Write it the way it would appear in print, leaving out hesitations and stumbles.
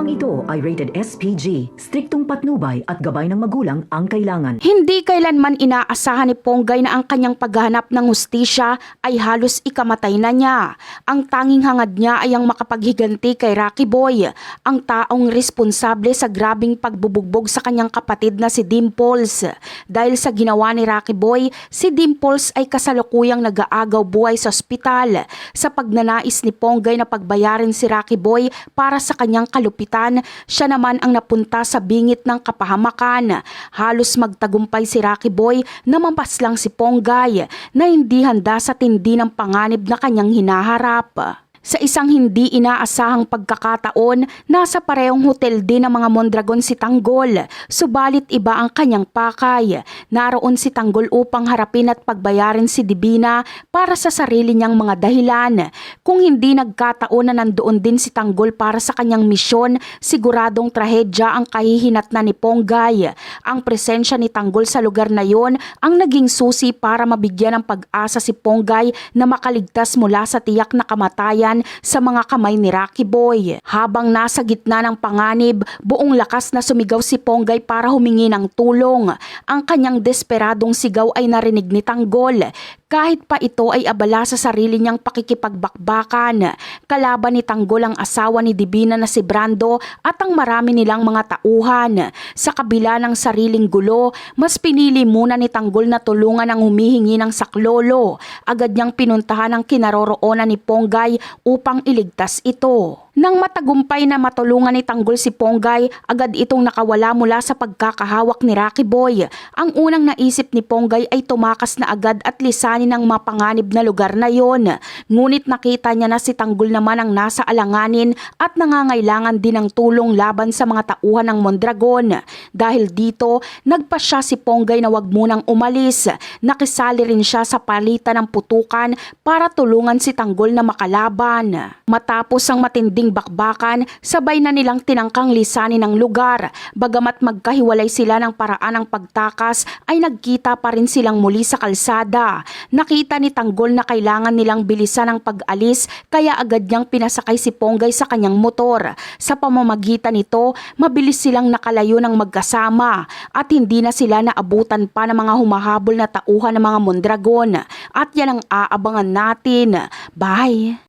Programang ito ay rated SPG, striktong patnubay at gabay ng magulang ang kailangan. Hindi kailanman inaasahan ni Ponggay na ang kanyang paghahanap ng hustisya ay halos ikamatay na niya. Ang tanging hangad niya ay ang makapaghiganti kay Rocky Boy, ang taong responsable sa grabing pagbubugbog sa kanyang kapatid na si Dimples. Dahil sa ginawa ni Rocky Boy, si Dimples ay kasalukuyang nag-aagaw buhay sa ospital sa pagnanais ni Ponggay na pagbayarin si Rocky Boy para sa kanyang kalupitan. Siya naman ang napunta sa bingit ng kapahamakan. Halos magtagumpay si Rocky Boy na mampaslang si Ponggay na hindi handa sa tindi ng panganib na kanyang hinaharap. Sa isang hindi inaasahang pagkakataon, nasa parehong hotel din ng mga Mondragon si Tanggol, subalit iba ang kanyang pakay. Naroon si Tanggol upang harapin at pagbayarin si Divina para sa sarili niyang mga dahilan. Kung hindi nagkataon na nandoon din si Tanggol para sa kanyang misyon, siguradong trahedya ang kahihinatnan ni Ponggay. Ang presensya ni Tanggol sa lugar na yon ang naging susi para mabigyan ng pag-asa si Ponggay na makaligtas mula sa tiyak na kamatayan sa mga kamay ni Rocky Boy. Habang nasa gitna ng panganib, buong lakas na sumigaw si Ponggay para humingi ng tulong. Ang kanyang desperadong sigaw ay narinig ni Tanggol. Kahit pa ito ay abala sa sarili niyang pakikipagbakbakan. Kalaban ni Tanggol ang asawa ni Divina na si Brando at ang marami nilang mga tauhan. Sa kabila ng sariling gulo, mas pinili muna ni Tanggol na tulungan ang humihingi ng saklolo. Agad niyang pinuntahan ang kinaroroonan ni Ponggay upang iligtas ito. Nang matagumpay na matulungan ni Tanggol si Ponggay, agad itong nakawala mula sa pagkakahawak ni Rocky Boy. Ang unang naisip ni Ponggay ay tumakas na agad at lisanin ang mapanganib na lugar na yon. Ngunit nakita niya na si Tanggol naman ang nasa alanganin at nangangailangan din ng tulong laban sa mga tauhan ng Mondragon. Dahil dito, nagpasya si Ponggay na wag munang umalis. Nakisali rin siya sa palitan ng putukan para tulungan si Tanggol na makalaban. Matapos ang matinding bakbakan, sabay na nilang tinangkang lisanin ang lugar. Bagamat magkahiwalay sila ng paraan ng pagtakas, ay nagkita pa rin silang muli sa kalsada. Nakita ni Tanggol na kailangan nilang bilisan ang pag-alis, kaya agad niyang pinasakay si Ponggay sa kanyang motor. Sa pamamagitan nito, mabilis silang nakalayo ng magkasama at hindi na sila naabutan pa ng mga humahabol na tauhan ng mga Mondragon. At yan ang aabangan natin. Bye!